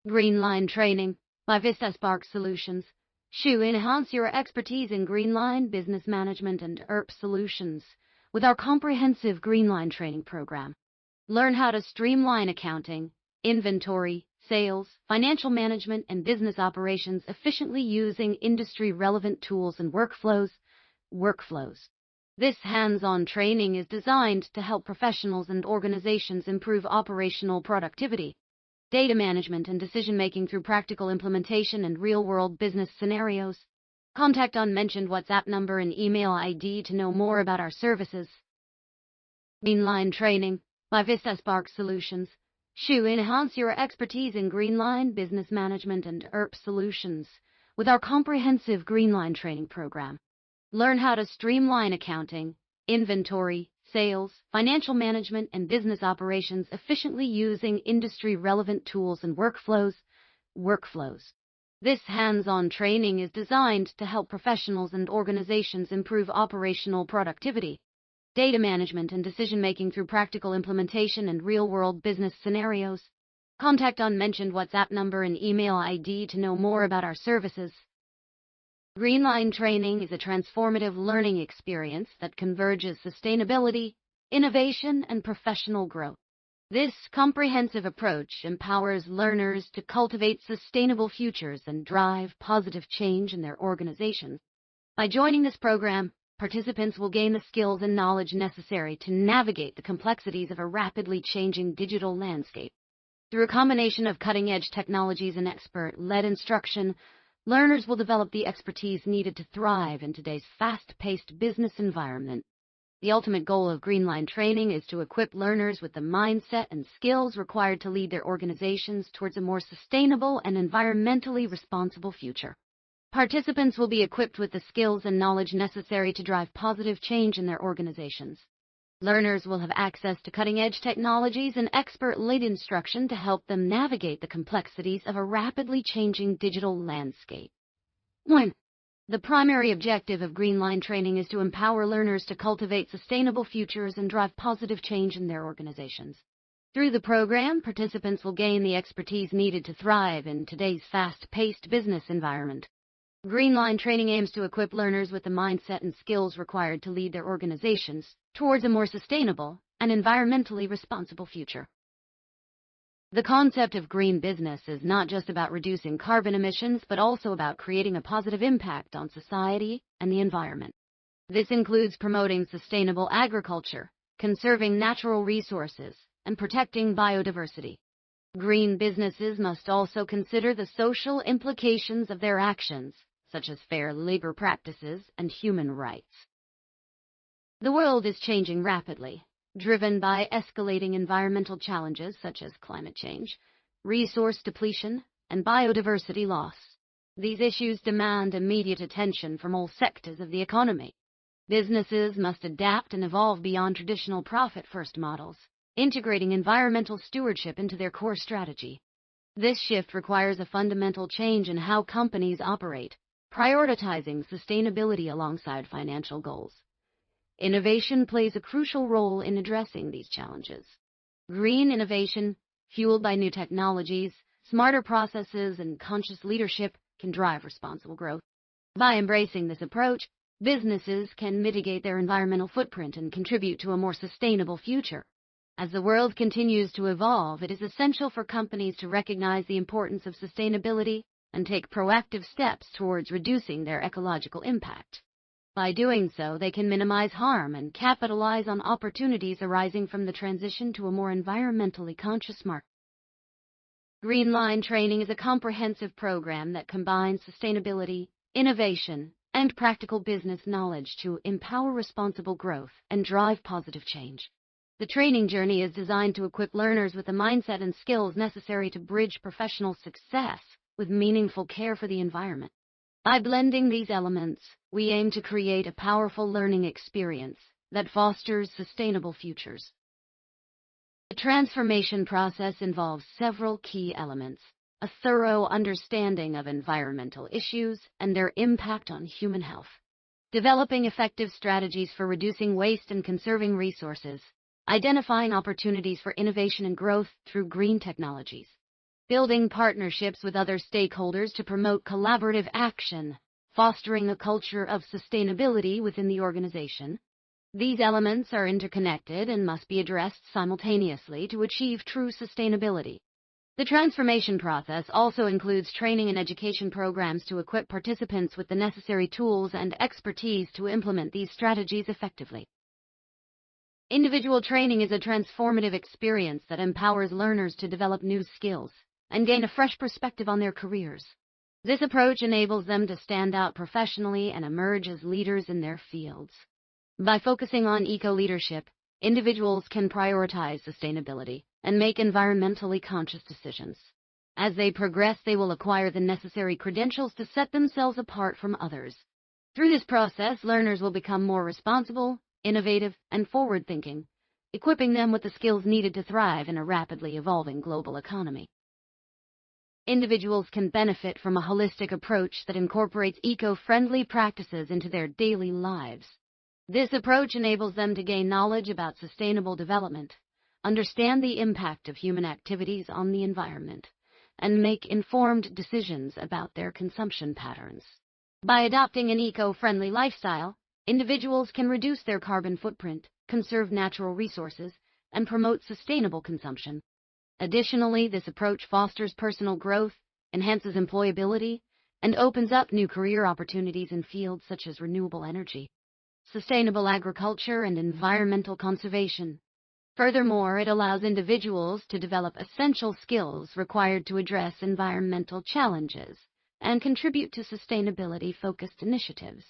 GreenLine Training by Vistasparks Solutions. Enhance your expertise in GreenLine business management and solutions with our comprehensive GreenLine training program. Learn how to streamline accounting, inventory, sales, financial management, and business operations efficiently using industry-relevant tools and workflows. This hands-on training is designed to help professionals and organizations improve operational productivity, data management, and decision-making through practical implementation and real-world business scenarios. Contact unmentioned WhatsApp number and email ID to know more about our services. GreenLine Training by Vistasparks Solutions. Enhance your expertise in GreenLine business management and solutions with our comprehensive GreenLine training program. Learn how to streamline accounting, inventory, sales, financial management, and business operations efficiently using industry-relevant tools and workflows. This hands-on training is designed to help professionals and organizations improve operational productivity, data management, and decision-making through practical implementation and real-world business scenarios. Contact unmentioned WhatsApp number and email ID to know more about our services. GreenLine Training is a transformative learning experience that converges sustainability, innovation, and professional growth. This comprehensive approach empowers learners to cultivate sustainable futures and drive positive change in their organizations. By joining this program, participants will gain the skills and knowledge necessary to navigate the complexities of a rapidly changing digital landscape. Through a combination of cutting-edge technologies and expert-led instruction, learners will develop the expertise needed to thrive in today's fast-paced business environment. The ultimate goal of GreenLine Training is to equip learners with the mindset and skills required to lead their organizations towards a more sustainable and environmentally responsible future. Participants will be equipped with the skills and knowledge necessary to drive positive change in their organizations. Learners will have access to cutting-edge technologies and expert-led instruction to help them navigate the complexities of a rapidly changing digital landscape. 1. The primary objective of GreenLine Training is to empower learners to cultivate sustainable futures and drive positive change in their organizations. Through the program, participants will gain the expertise needed to thrive in today's fast-paced business environment. GreenLine Training aims to equip learners with the mindset and skills required to lead their organizations towards a more sustainable and environmentally responsible future. The concept of green business is not just about reducing carbon emissions, but also about creating a positive impact on society and the environment. This includes promoting sustainable agriculture, conserving natural resources, and protecting biodiversity. Green businesses must also consider the social implications of their actions, such as fair labor practices and human rights. The world is changing rapidly, driven by escalating environmental challenges such as climate change, resource depletion, and biodiversity loss. These issues demand immediate attention from all sectors of the economy. Businesses must adapt and evolve beyond traditional profit-first models, integrating environmental stewardship into their core strategy. This shift requires a fundamental change in how companies operate, prioritizing sustainability alongside financial goals. Innovation plays a crucial role in addressing these challenges. Green innovation, fueled by new technologies, smarter processes, and conscious leadership, can drive responsible growth. By embracing this approach, businesses can mitigate their environmental footprint and contribute to a more sustainable future. As the world continues to evolve, it is essential for companies to recognize the importance of sustainability and take proactive steps towards reducing their ecological impact. By doing so, they can minimize harm and capitalize on opportunities arising from the transition to a more environmentally conscious market. GreenLine Training is a comprehensive program that combines sustainability, innovation, and practical business knowledge to empower responsible growth and drive positive change. The training journey is designed to equip learners with the mindset and skills necessary to bridge professional success with meaningful care for the environment. By blending these elements, we aim to create a powerful learning experience that fosters sustainable futures. The transformation process involves several key elements: a thorough understanding of environmental issues and their impact on human health, developing effective strategies for reducing waste and conserving resources, identifying opportunities for innovation and growth through green technologies, building partnerships with other stakeholders to promote collaborative action, fostering a culture of sustainability within the organization. These elements are interconnected and must be addressed simultaneously to achieve true sustainability. The transformation process also includes training and education programs to equip participants with the necessary tools and expertise to implement these strategies effectively. Individual training is a transformative experience that empowers learners to develop new skills and gain a fresh perspective on their careers. This approach enables them to stand out professionally and emerge as leaders in their fields. By focusing on eco-leadership, individuals can prioritize sustainability and make environmentally conscious decisions. As they progress, they will acquire the necessary credentials to set themselves apart from others. Through this process, learners will become more responsible, innovative, and forward-thinking, equipping them with the skills needed to thrive in a rapidly evolving global economy. Individuals can benefit from a holistic approach that incorporates eco-friendly practices into their daily lives. This approach enables them to gain knowledge about sustainable development, understand the impact of human activities on the environment, and make informed decisions about their consumption patterns. By adopting an eco-friendly lifestyle, individuals can reduce their carbon footprint, conserve natural resources, and promote sustainable consumption. Additionally, this approach fosters personal growth, enhances employability, and opens up new career opportunities in fields such as renewable energy, sustainable agriculture, and environmental conservation. Furthermore, it allows individuals to develop essential skills required to address environmental challenges and contribute to sustainability-focused initiatives.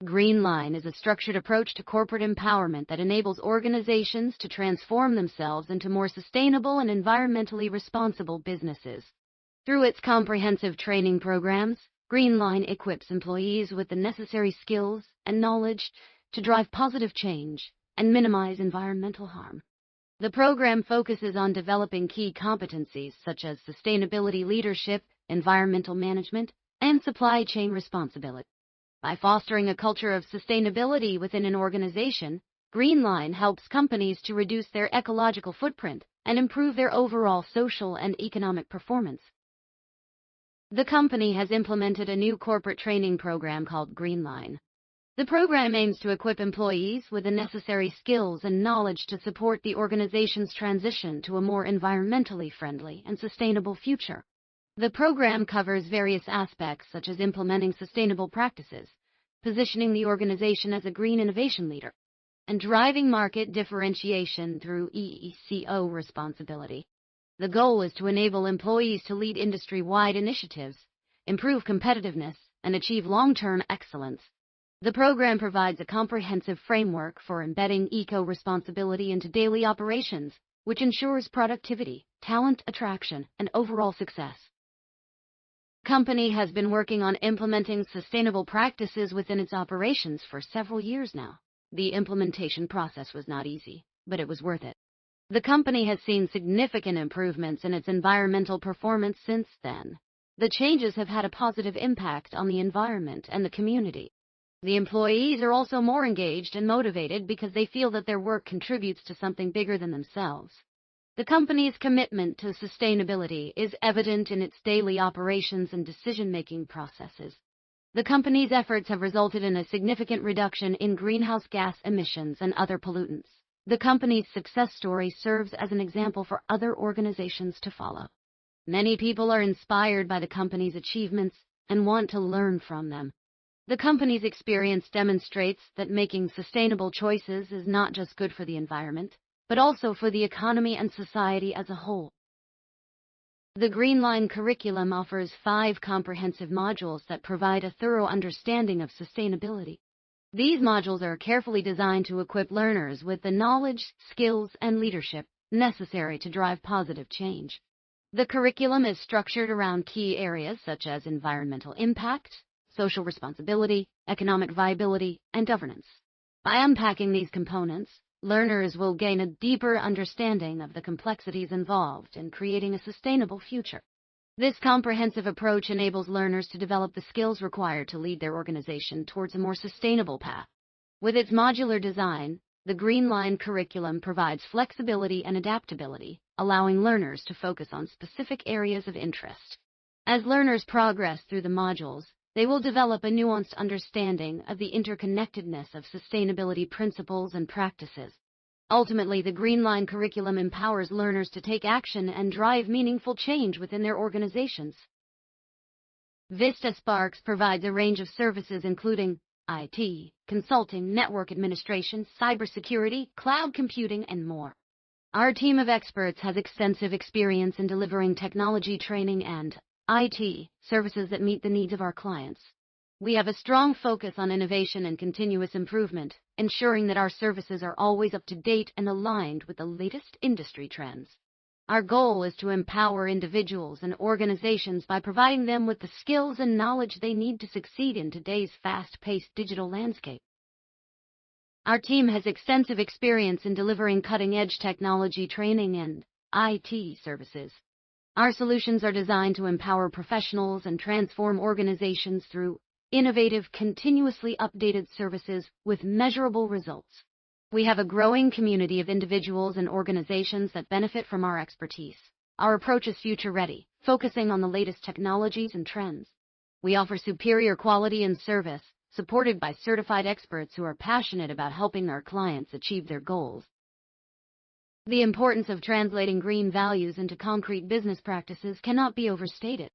GreenLine is a structured approach to corporate empowerment that enables organizations to transform themselves into more sustainable and environmentally responsible businesses. Through its comprehensive training programs, GreenLine equips employees with the necessary skills and knowledge to drive positive change and minimize environmental harm. The program focuses on developing key competencies such as sustainability leadership, environmental management, and supply chain responsibility. By fostering a culture of sustainability within an organization, GreenLine helps companies to reduce their ecological footprint and improve their overall social and economic performance. The company has implemented a new corporate training program called GreenLine. The program aims to equip employees with the necessary skills and knowledge to support the organization's transition to a more environmentally friendly and sustainable future. The program covers various aspects such as implementing sustainable practices, positioning the organization as a green innovation leader, and driving market differentiation through EECO responsibility. The goal is to enable employees to lead industry-wide initiatives, improve competitiveness, and achieve long-term excellence. The program provides a comprehensive framework for embedding eco-responsibility into daily operations, which ensures productivity, talent attraction, and overall success. The company has been working on implementing sustainable practices within its operations for several years now. The implementation process was not easy, but it was worth it. The company has seen significant improvements in its environmental performance since then. The changes have had a positive impact on the environment and the community. The employees are also more engaged and motivated because they feel that their work contributes to something bigger than themselves. The company's commitment to sustainability is evident in its daily operations and decision-making processes. The company's efforts have resulted in a significant reduction in greenhouse gas emissions and other pollutants. The company's success story serves as an example for other organizations to follow. Many people are inspired by the company's achievements and want to learn from them. The company's experience demonstrates that making sustainable choices is not just good for the environment, but also for the economy and society as a whole. The GreenLine curriculum offers 5 comprehensive modules that provide a thorough understanding of sustainability. These modules are carefully designed to equip learners with the knowledge, skills, and leadership necessary to drive positive change. The curriculum is structured around key areas such as environmental impact, social responsibility, economic viability, and governance. By unpacking these components, learners will gain a deeper understanding of the complexities involved in creating a sustainable future. This comprehensive approach enables learners to develop the skills required to lead their organization towards a more sustainable path. With its modular design, The GreenLine curriculum provides flexibility and adaptability, allowing learners to focus on specific areas of interest. As learners progress through the modules, they will develop a nuanced understanding of the interconnectedness of sustainability principles and practices. Ultimately, the GreenLine curriculum empowers learners to take action and drive meaningful change within their organizations. Vistasparks provides a range of services including IT, consulting, network administration, cybersecurity, cloud computing, and more. Our team of experts has extensive experience in delivering technology training and IT services that meet the needs of our clients. We have a strong focus on innovation and continuous improvement, ensuring that our services are always up to date and aligned with the latest industry trends. Our goal is to empower individuals and organizations by providing them with the skills and knowledge they need to succeed in today's fast-paced digital landscape. Our team has extensive experience in delivering cutting-edge technology training and IT services. Our solutions are designed to empower professionals and transform organizations through innovative, continuously updated services with measurable results. We have a growing community of individuals and organizations that benefit from our expertise. Our approach is future-ready, focusing on the latest technologies and trends. We offer superior quality and service, supported by certified experts who are passionate about helping our clients achieve their goals. The importance of translating green values into concrete business practices cannot be overstated.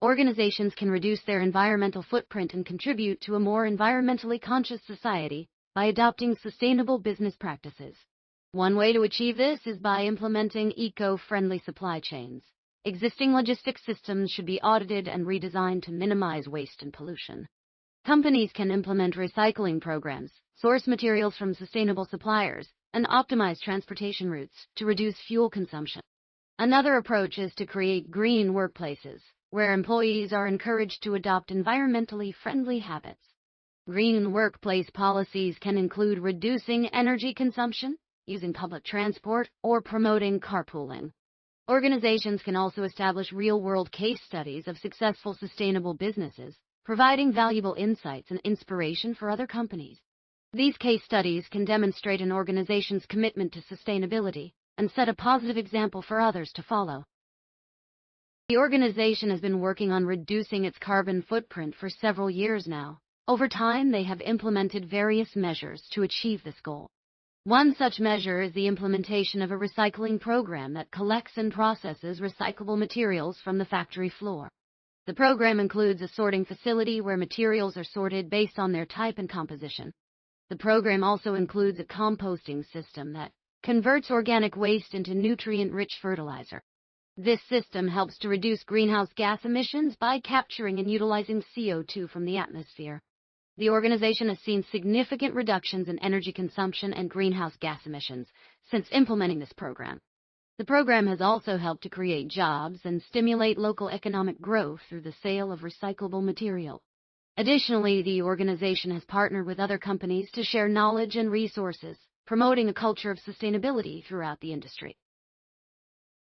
Organizations can reduce their environmental footprint and contribute to a more environmentally conscious society by adopting sustainable business practices. One way to achieve this is by implementing eco-friendly supply chains. Existing logistics systems should be audited and redesigned to minimize waste and pollution. Companies can implement recycling programs, source materials from sustainable suppliers, and optimize transportation routes to reduce fuel consumption. Another approach is to create green workplaces, where employees are encouraged to adopt environmentally friendly habits. Green workplace policies can include reducing energy consumption, using public transport, or promoting carpooling. Organizations can also establish real-world case studies of successful sustainable businesses, providing valuable insights and inspiration for other companies. These case studies can demonstrate an organization's commitment to sustainability and set a positive example for others to follow. The organization has been working on reducing its carbon footprint for several years now. Over time, they have implemented various measures to achieve this goal. One such measure is the implementation of a recycling program that collects and processes recyclable materials from the factory floor. The program includes a sorting facility where materials are sorted based on their type and composition. The program also includes a composting system that converts organic waste into nutrient-rich fertilizer. This system helps to reduce greenhouse gas emissions by capturing and utilizing CO2 from the atmosphere. The organization has seen significant reductions in energy consumption and greenhouse gas emissions since implementing this program. The program has also helped to create jobs and stimulate local economic growth through the sale of recyclable material. Additionally, the organization has partnered with other companies to share knowledge and resources, promoting a culture of sustainability throughout the industry.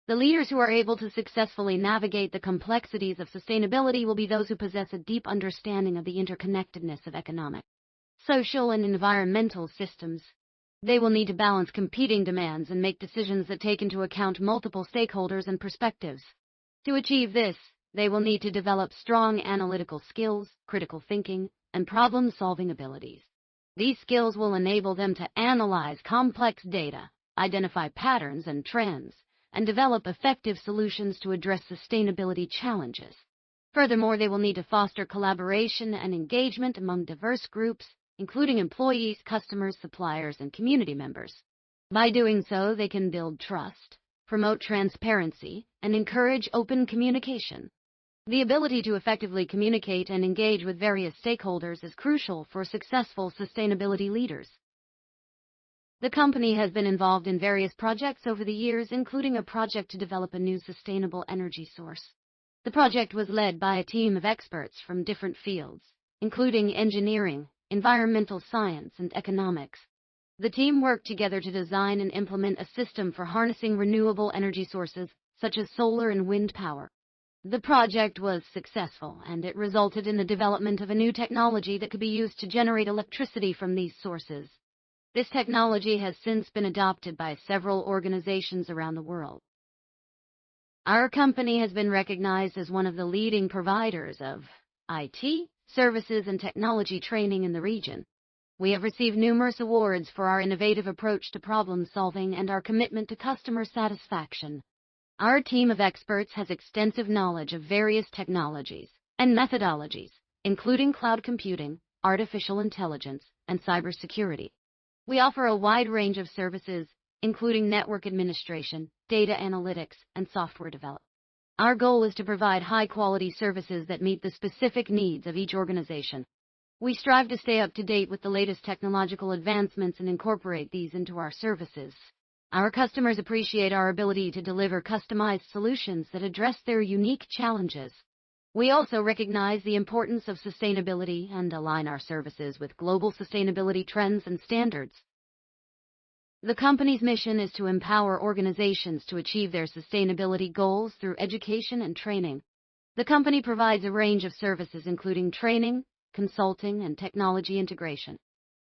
The leaders who are able to successfully navigate the complexities of sustainability will be those who possess a deep understanding of the interconnectedness of economic, social, and environmental systems. They will need to balance competing demands and make decisions that take into account multiple stakeholders and perspectives. To achieve this, they will need to develop strong analytical skills, critical thinking, and problem-solving abilities. These skills will enable them to analyze complex data, identify patterns and trends, and develop effective solutions to address sustainability challenges. Furthermore, they will need to foster collaboration and engagement among diverse groups, including employees, customers, suppliers, and community members. By doing so, they can build trust, promote transparency, and encourage open communication. The ability to effectively communicate and engage with various stakeholders is crucial for successful sustainability leaders. The company has been involved in various projects over the years, including a project to develop a new sustainable energy source. The project was led by a team of experts from different fields, including engineering, environmental science, and economics. The team worked together to design and implement a system for harnessing renewable energy sources, such as solar and wind power. The project was successful, and it resulted in the development of a new technology that could be used to generate electricity from these sources. This technology has since been adopted by several organizations around the world. Our company has been recognized as one of the leading providers of IT, services, and technology training in the region. We have received numerous awards for our innovative approach to problem solving and our commitment to customer satisfaction. Our team of experts has extensive knowledge of various technologies and methodologies, including cloud computing, artificial intelligence, and cybersecurity. We offer a wide range of services, including network administration, data analytics, and software development. Our goal is to provide high-quality services that meet the specific needs of each organization. We strive to stay up to date with the latest technological advancements and incorporate these into our services. Our customers appreciate our ability to deliver customized solutions that address their unique challenges. We also recognize the importance of sustainability and align our services with global sustainability trends and standards. The company's mission is to empower organizations to achieve their sustainability goals through education and training. The company provides a range of services including training, consulting, and technology integration.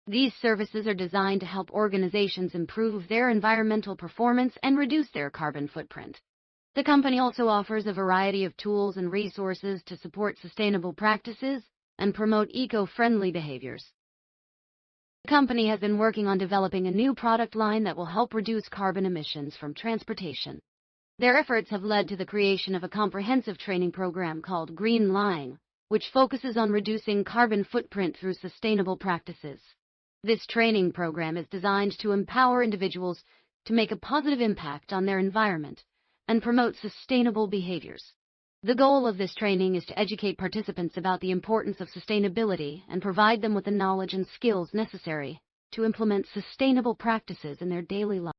These services are designed to help organizations improve their environmental performance and reduce their carbon footprint. The company also offers a variety of tools and resources to support sustainable practices and promote eco-friendly behaviors. The company has been working on developing a new product line that will help reduce carbon emissions from transportation. Their efforts have led to the creation of a comprehensive training program called GreenLine, which focuses on reducing carbon footprint through sustainable practices. This training program is designed to empower individuals to make a positive impact on their environment and promote sustainable behaviors. The goal of this training is to educate participants about the importance of sustainability and provide them with the knowledge and skills necessary to implement sustainable practices in their daily life.